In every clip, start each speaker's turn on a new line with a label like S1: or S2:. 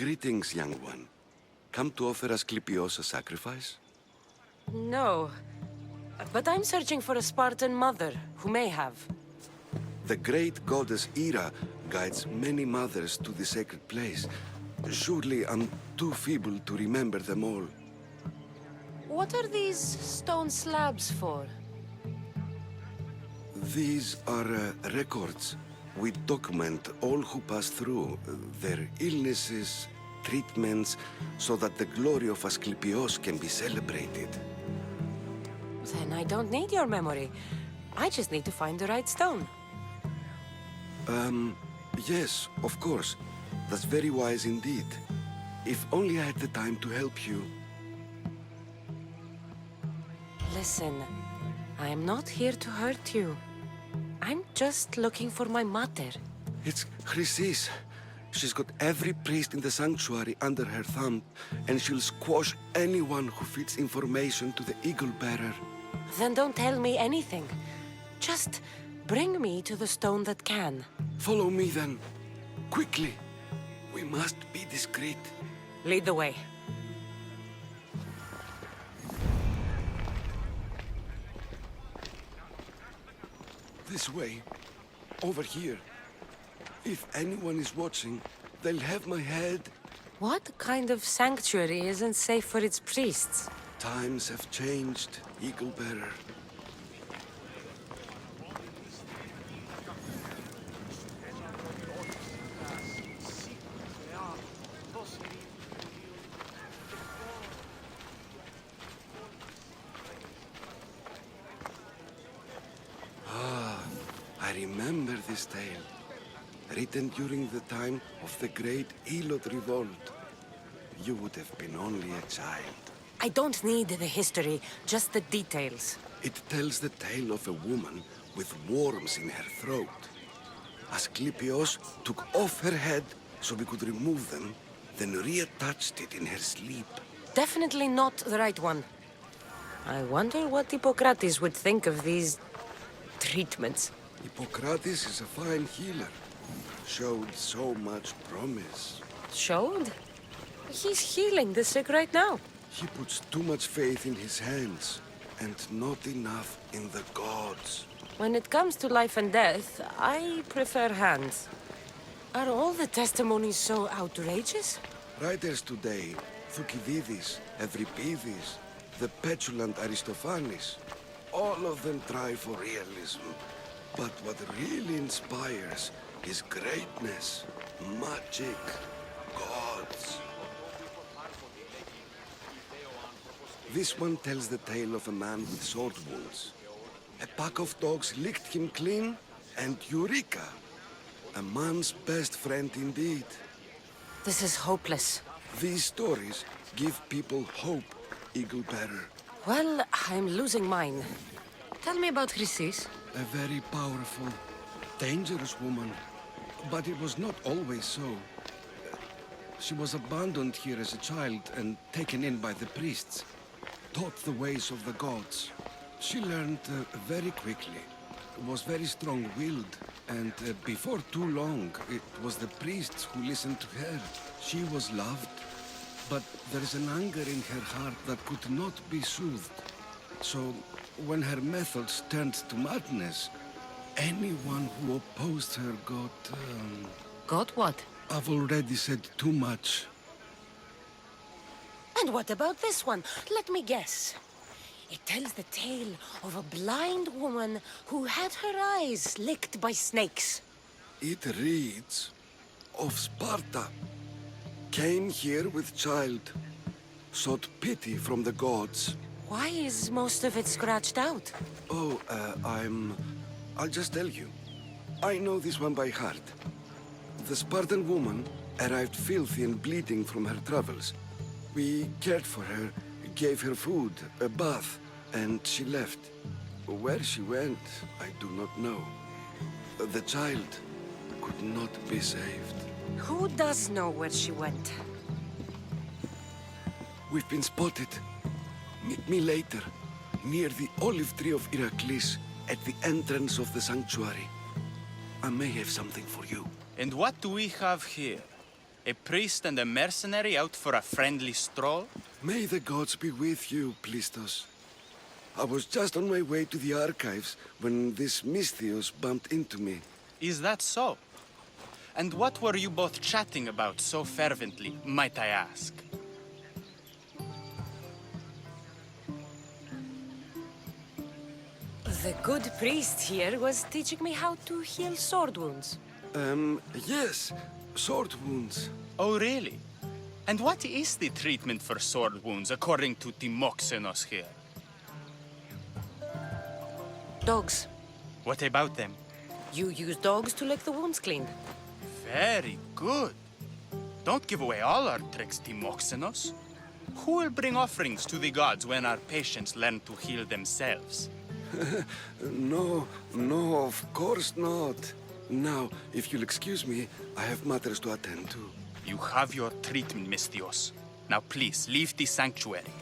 S1: Greetings, young one. Come to offer Asclepios a sacrifice?
S2: No. But I'm searching for a Spartan mother who may have.
S1: The great goddess Hera guides many mothers to the sacred place. Surely I'm too feeble to remember them all.
S2: What are these stone slabs for?
S1: These are records. We document all who pass through, their illnesses, treatments, so that the glory of Asclepios can be celebrated.
S2: Then I don't need your memory. I just need to find the right stone.
S1: Yes, of course. That's very wise indeed. If only I had the time to help you.
S2: Listen, I'm not here to hurt you. I'm just looking for my mother.
S1: It's Chrysis. She's got every priest in the sanctuary under her thumb, and she'll squash anyone who feeds information to the Eagle Bearer.
S2: Then don't tell me anything. Just bring me to the stone that can.
S1: Follow me then. Quickly. We must be discreet.
S2: Lead the way.
S1: This way. Over here. If anyone is watching, they'll have my head.
S2: What kind of sanctuary isn't safe for its priests?
S1: Times have changed, Eagle Bearer. I remember this tale, written during the time of the Great Elot Revolt. You would have been only a child.
S2: I don't need the history, just the details.
S1: It tells the tale of a woman with worms in her throat. Asclepios took off her head so we could remove them, then reattached it in her sleep.
S2: Definitely not the right one. I wonder what Hippocrates would think of these treatments.
S1: Hippocrates is a fine healer. Showed so much promise.
S2: Showed? He's healing the sick right now.
S1: He puts too much faith in his hands, and not enough in the gods.
S2: When it comes to life and death, I prefer hands. Are all the testimonies so outrageous?
S1: Writers today, Thucydides, Euripides, the petulant Aristophanes, all of them try for realism. But what really inspires is greatness, magic, gods. This one tells the tale of a man with sword wounds. A pack of dogs licked him clean, and Eureka! A man's best friend indeed.
S2: This is hopeless.
S1: These stories give people hope, Eagle Bearer.
S2: Well, I'm losing mine. Tell me about Chrysis.
S1: A very powerful, dangerous woman. But it was not always so. She was abandoned here as a child and taken in by the priests. Taught the ways of the gods. She learned very quickly. Was very strong-willed. And before too long, it was the priests who listened to her. She was loved. But there is an anger in her heart that could not be soothed. So, when her methods turned to madness, anyone who opposed her got...
S2: Got what?
S1: I've already said too much.
S2: And what about this one? Let me guess. It tells the tale of a blind woman who had her eyes licked by snakes.
S1: It reads of Sparta. Came here with child. Sought pity from the gods.
S2: Why is most of it scratched out?
S1: Oh, I'll just tell you. I know this one by heart. The Spartan woman arrived filthy and bleeding from her travels. We cared for her, gave her food, a bath, and she left. Where she went, I do not know. The child could not be saved.
S2: Who does know where she went?
S1: We've been spotted. Meet me later, near the olive tree of Heracles, at the entrance of the sanctuary. I may have something for you.
S3: And what do we have here? A priest and a mercenary out for a friendly stroll?
S1: May the gods be with you, Plistos. I was just on my way to the archives when this Misthios bumped into me.
S3: Is that so? And what were you both chatting about so fervently, might I ask?
S2: The good priest here was teaching me how to heal sword wounds.
S1: Yes. Sword wounds.
S3: Oh, really? And what is the treatment for sword wounds, according to Timoxenos here?
S2: Dogs.
S3: What about them?
S2: You use dogs to lick the wounds clean.
S3: Very good. Don't give away all our tricks, Timoxenos. Who will bring offerings to the gods when our patients learn to heal themselves?
S1: No, of course not. Now, if you'll excuse me, I have matters to attend to.
S3: You have your treatment, Misthios. Now please, leave the sanctuary.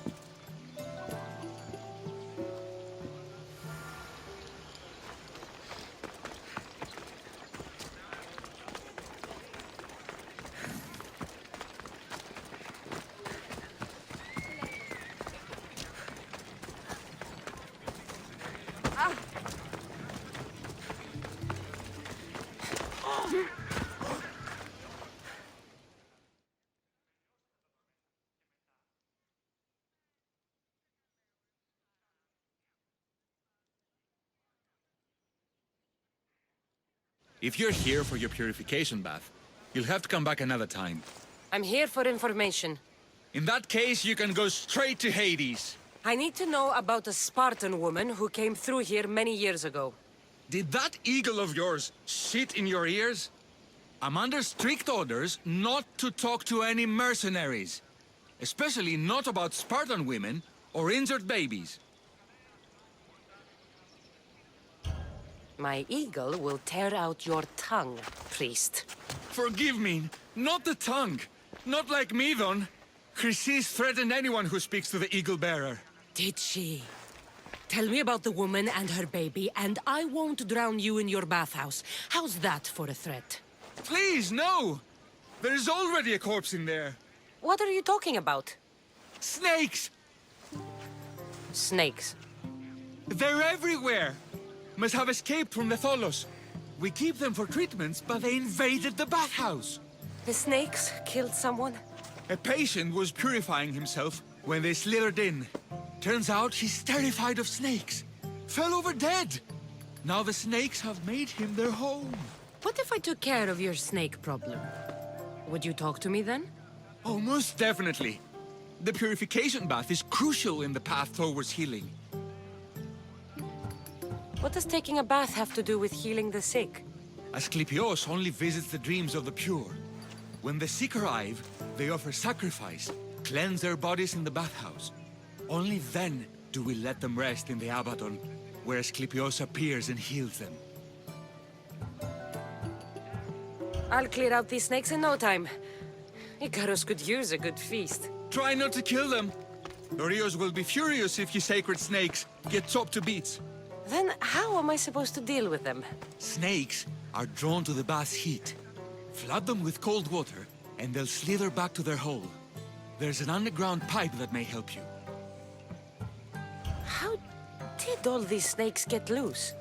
S4: If you're here for your purification bath, you'll have to come back another time.
S2: I'm here for information.
S4: In that case, you can go straight to Hades.
S2: I need to know about a Spartan woman who came through here many years ago.
S4: Did that eagle of yours shit in your ears? I'm under strict orders not to talk to any mercenaries. Especially not about Spartan women or injured babies.
S2: My eagle will tear out your tongue, priest.
S4: Forgive me, not the tongue. Not like me, Don. Chrysis threatened anyone who speaks to the eagle bearer.
S2: Did she? Tell me about the woman and her baby, and I won't drown you in your bathhouse. How's that for a threat?
S4: Please, no! There's already a corpse in there.
S2: What are you talking about?
S4: Snakes!
S2: Snakes.
S4: They're everywhere! Must have escaped from the Tholos. We keep them for treatments, but they invaded the bathhouse.
S2: The snakes killed someone?
S4: A patient was purifying himself when they slithered in. Turns out he's terrified of snakes. Fell over dead. Now the snakes have made him their home.
S2: What if I took care of your snake problem? Would you talk to me then?
S4: Oh, most definitely. The purification bath is crucial in the path towards healing.
S2: What does taking a bath have to do with healing the sick?
S4: Asclepios only visits the dreams of the pure. When the sick arrive, they offer sacrifice, cleanse their bodies in the bathhouse. Only then do we let them rest in the Abaddon, where Asclepios appears and heals them.
S2: I'll clear out these snakes in no time. Icarus could use a good feast.
S4: Try not to kill them. Dorios will be furious if you sacred snakes get chopped to bits.
S2: Then how am I supposed to deal with them?
S4: Snakes are drawn to the bath's heat. Flood them with cold water, and they'll slither back to their hole. There's an underground pipe that may help you.
S2: How did all these snakes get loose?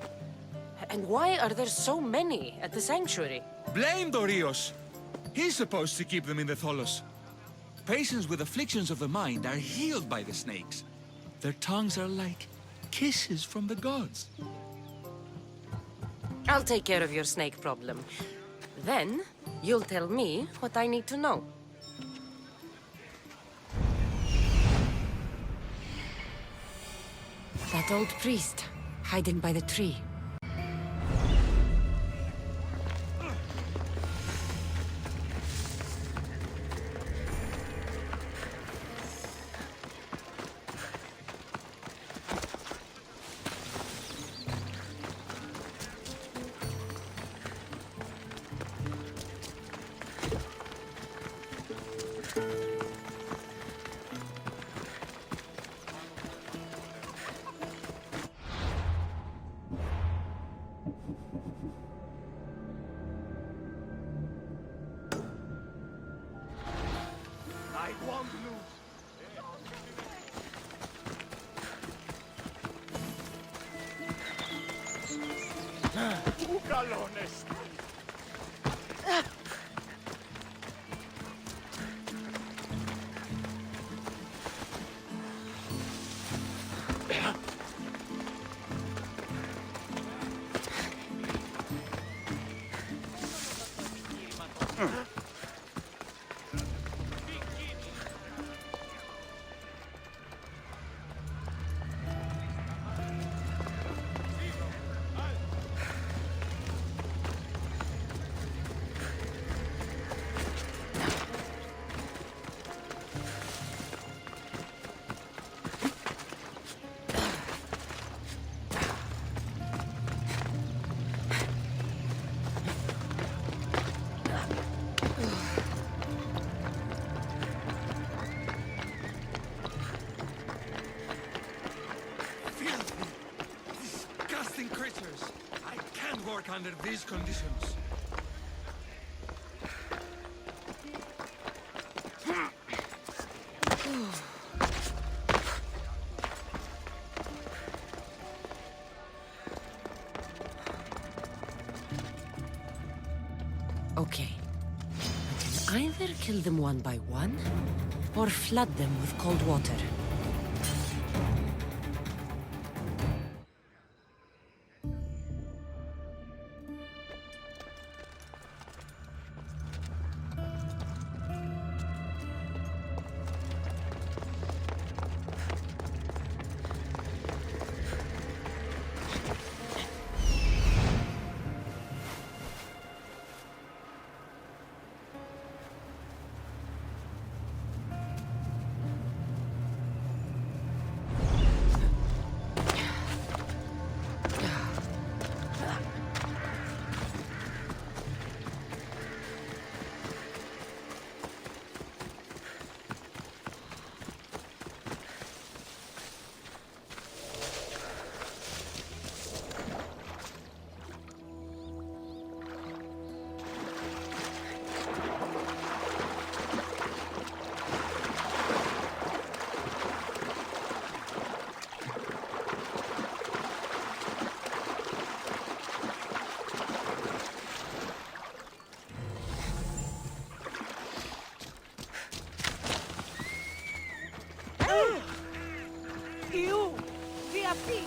S2: And why are there so many at the sanctuary?
S4: Blame Dorios! He's supposed to keep them in the Tholos. Patients with afflictions of the mind are healed by the snakes. Their tongues are like kisses from the gods.
S2: I'll take care of your snake problem. Then, you'll tell me what I need to know. That old priest, hiding by the tree.
S3: Galones.
S4: Filthy, disgusting creatures. I can't work under these conditions.
S2: Okay. I can either kill them one by one, or flood them with cold water.
S5: You! Via P!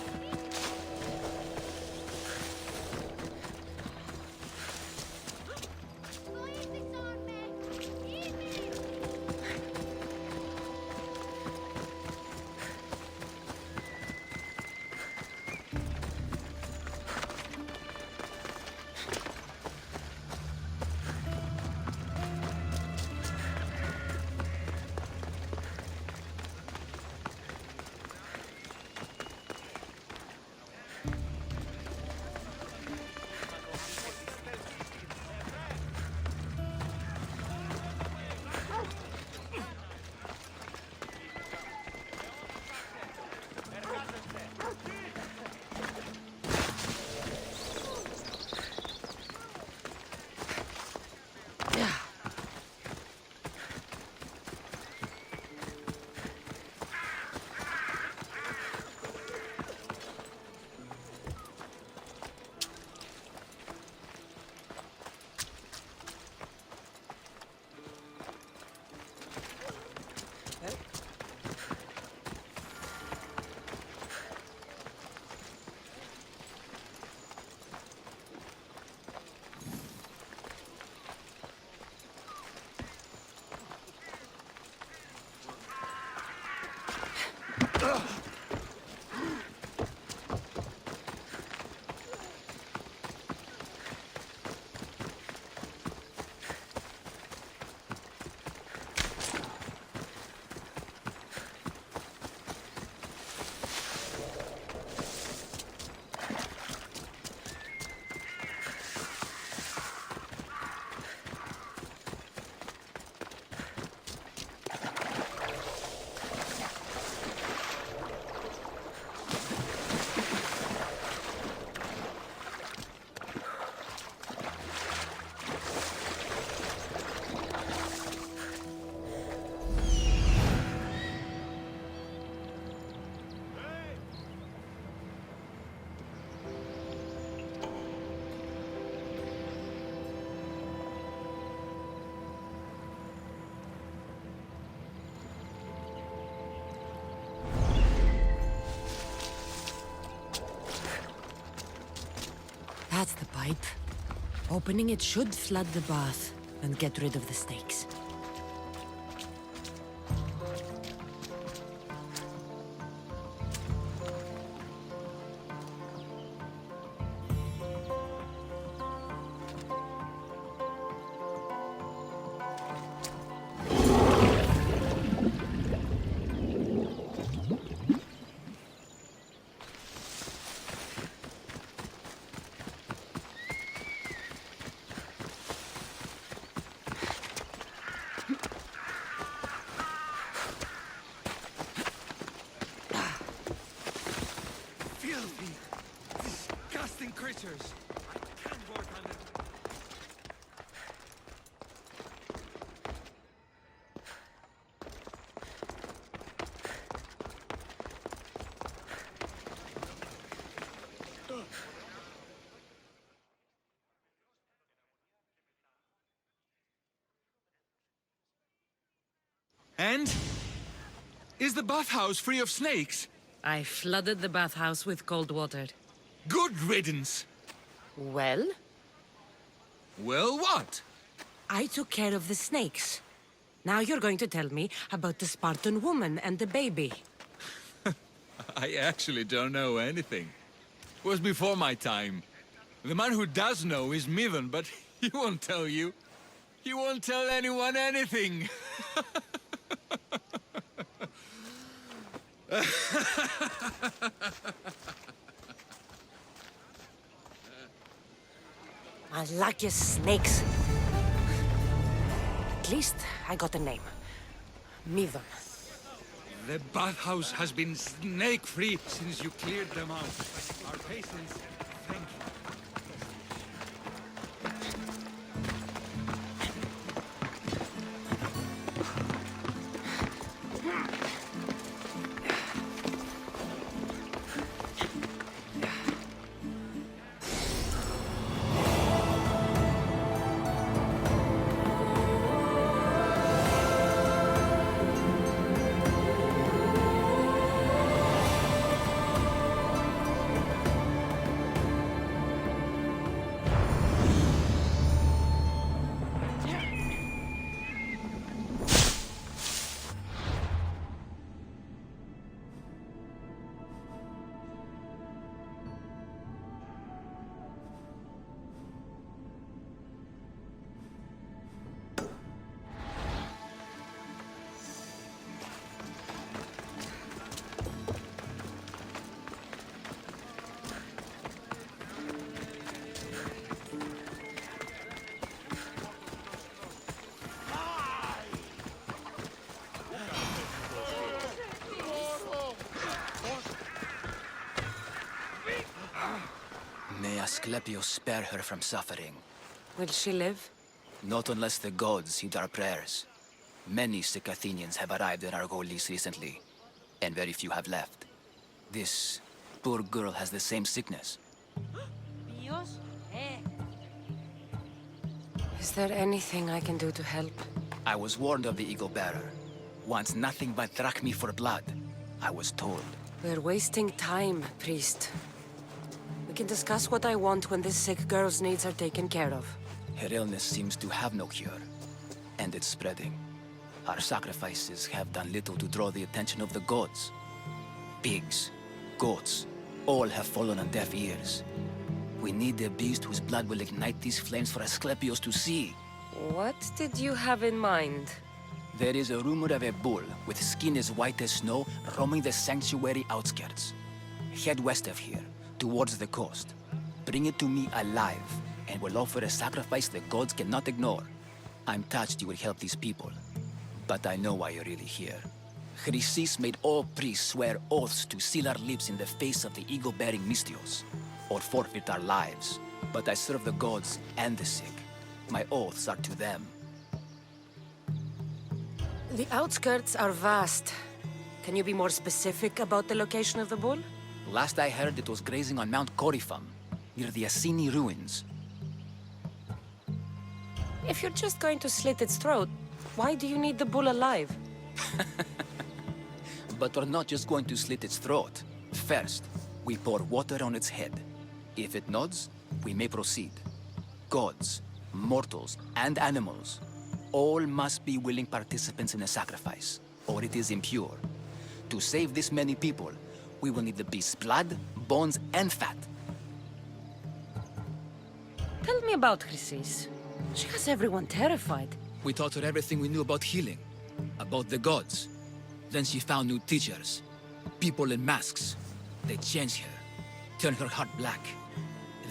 S2: That's the pipe. Opening it should flood the bath and get rid of the snakes.
S4: Filthy, disgusting creatures. I can't work on them. And? Is the bathhouse free of snakes?
S2: I flooded the bathhouse with cold water.
S4: Good riddance.
S2: Well,
S4: Well, what?
S2: I took care of the snakes. Now you're going to tell me about the Spartan woman and the baby.
S4: I actually don't know anything. It was before my time. The man who does know is Midon, but he won't tell you. He won't tell anyone anything.
S2: I like your snakes. At least I got a name. Midon.
S4: The bathhouse has been snake-free since you cleared them out. Our patience, thank you.
S6: May Asclepius spare her from suffering.
S2: Will she live?
S6: Not unless the gods heed our prayers. Many sick Athenians have arrived in Argolis recently, and very few have left. This poor girl has the same sickness.
S5: Dios,
S2: Is there anything I can do to help?
S6: I was warned of the Eagle Bearer. Wants nothing but drachmi for blood, I was told.
S2: We're wasting time, priest. We can discuss what I want when this sick girl's needs are taken care of.
S6: Her illness seems to have no cure, and it's spreading. Our sacrifices have done little to draw the attention of the gods. Pigs, goats, all have fallen on deaf ears. We need a beast whose blood will ignite these flames for Asclepius to see.
S2: What did you have in mind?
S6: There is a rumor of a bull with skin as white as snow roaming the sanctuary outskirts. Head west of here, towards the coast. Bring it to me alive, and we'll offer a sacrifice the gods cannot ignore. I'm touched you will help these people, but I know why you're really here. Chrysis made all priests swear oaths to seal our lips in the face of the eagle-bearing Mystios, or forfeit our lives. But I serve the gods and the sick. My oaths are to them.
S2: The outskirts are vast. Can you be more specific about the location of the bull?
S6: Last I heard, it was grazing on Mount Corifum, near the Assini ruins.
S2: If you're just going to slit its throat, why do you need the bull alive?
S6: But we're not just going to slit its throat. First, we pour water on its head. If it nods, we may proceed. Gods, mortals, and animals all must be willing participants in the sacrifice, or it is impure. To save this many people, we will need the beast's blood, bones, and fat.
S2: Tell me about Chrysis. She has everyone terrified.
S6: We taught her everything we knew about healing, about the gods. Then she found new teachers, people in masks. They changed her, turned her heart black.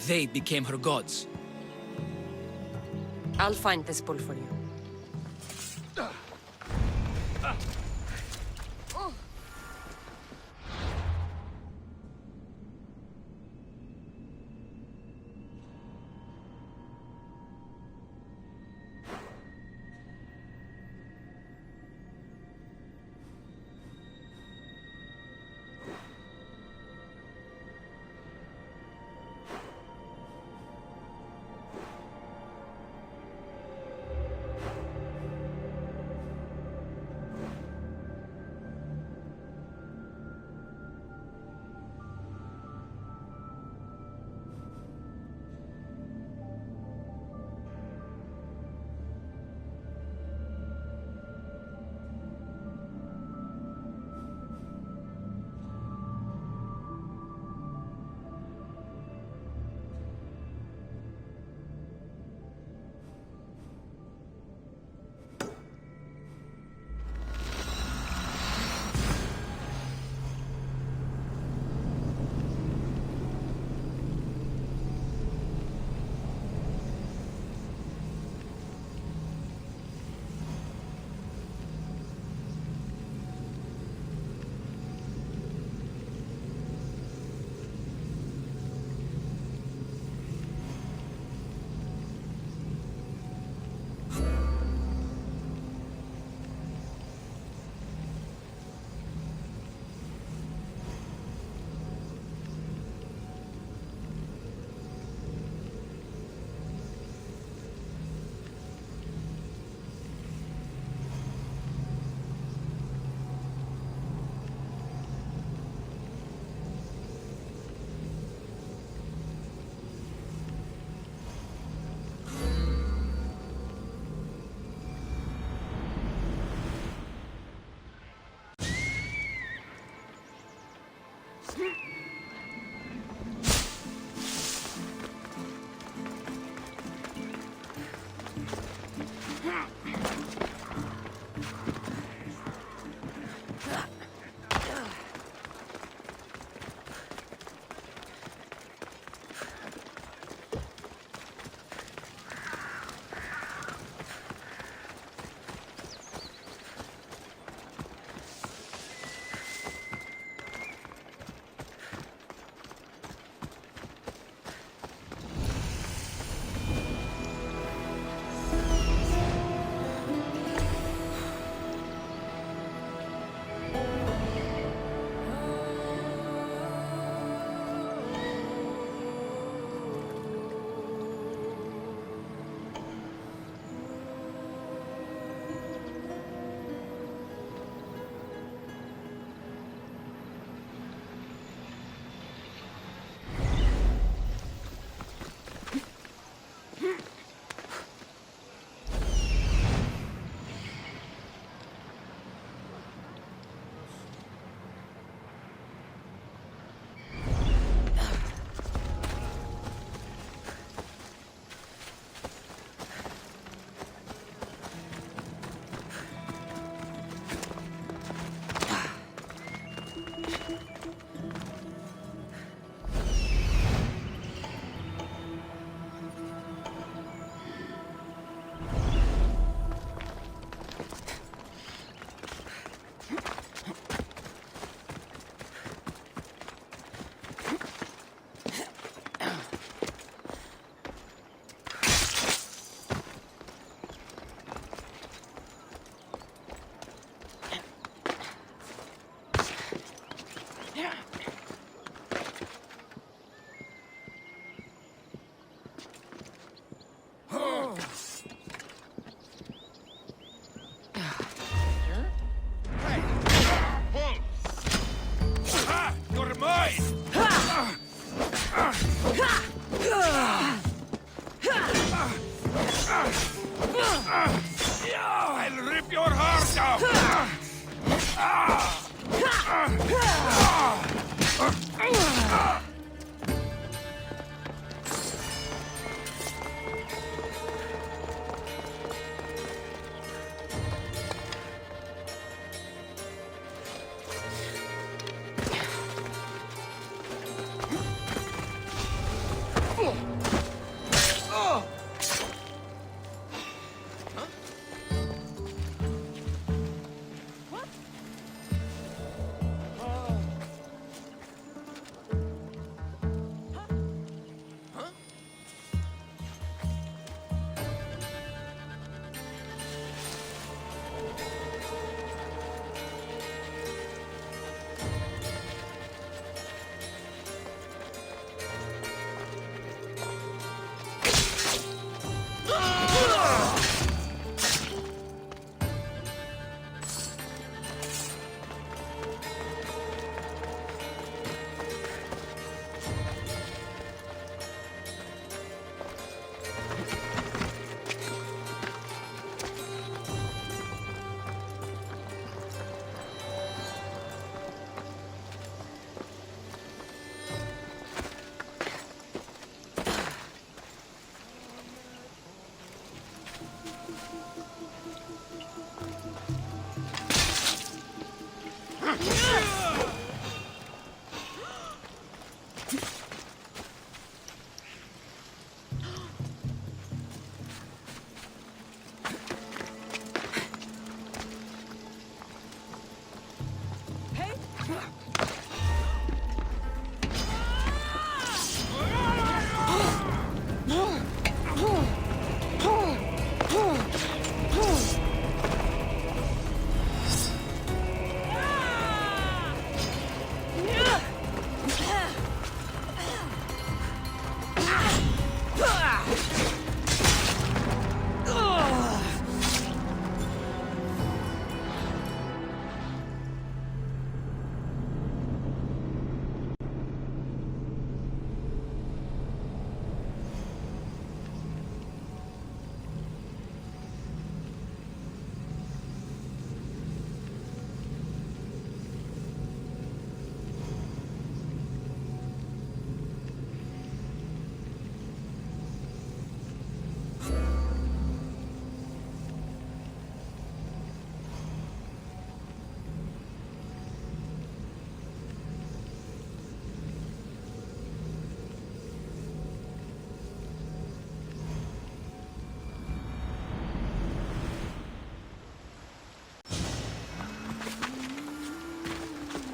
S6: They became her gods.
S2: I'll find this bull for you.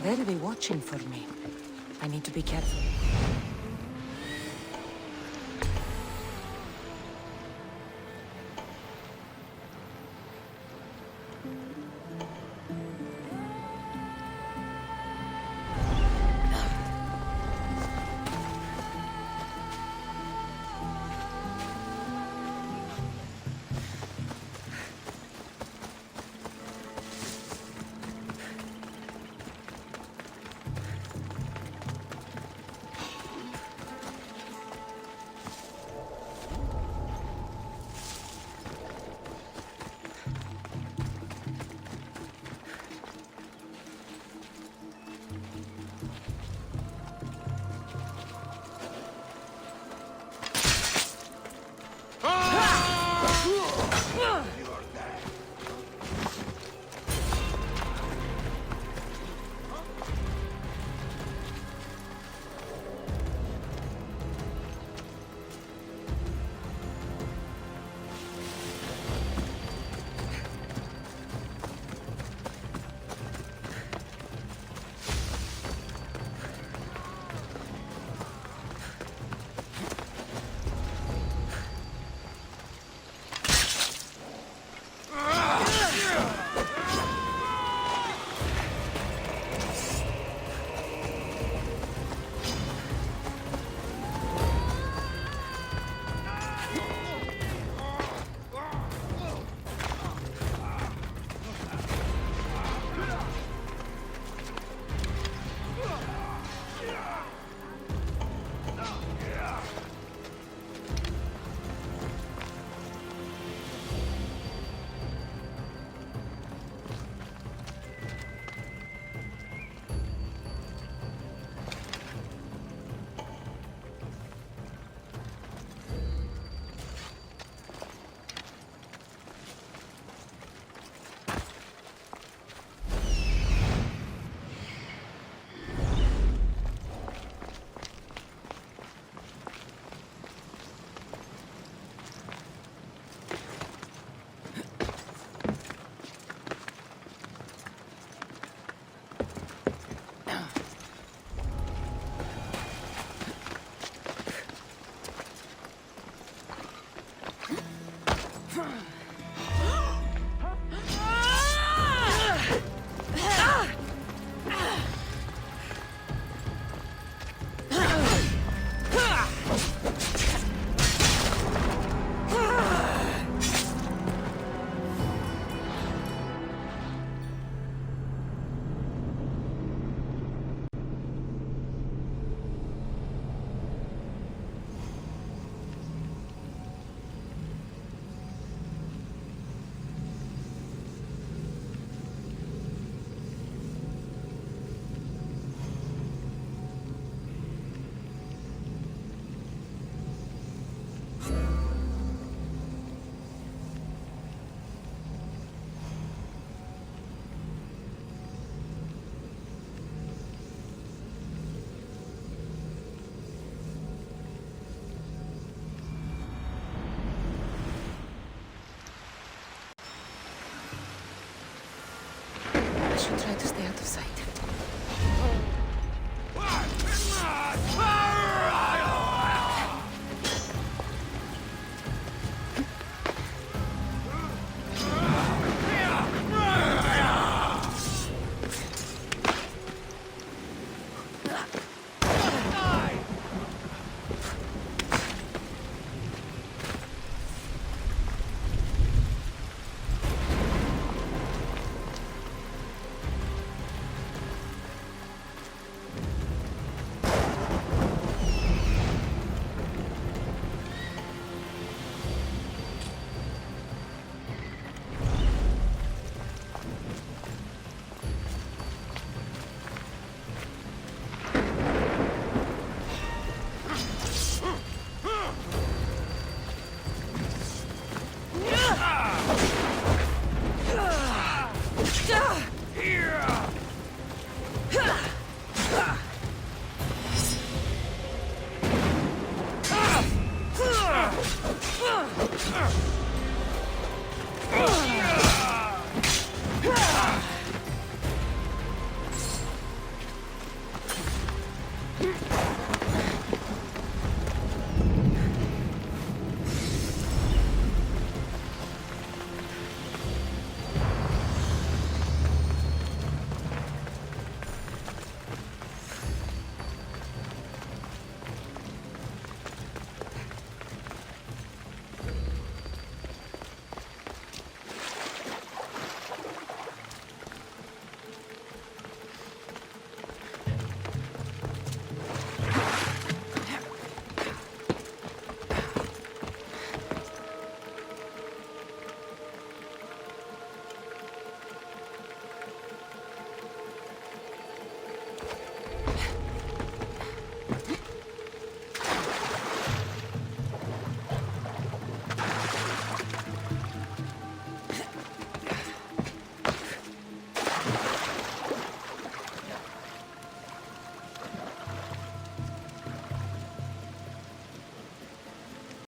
S2: They'll be watching for me. I need to be careful. should try to stay out of sight.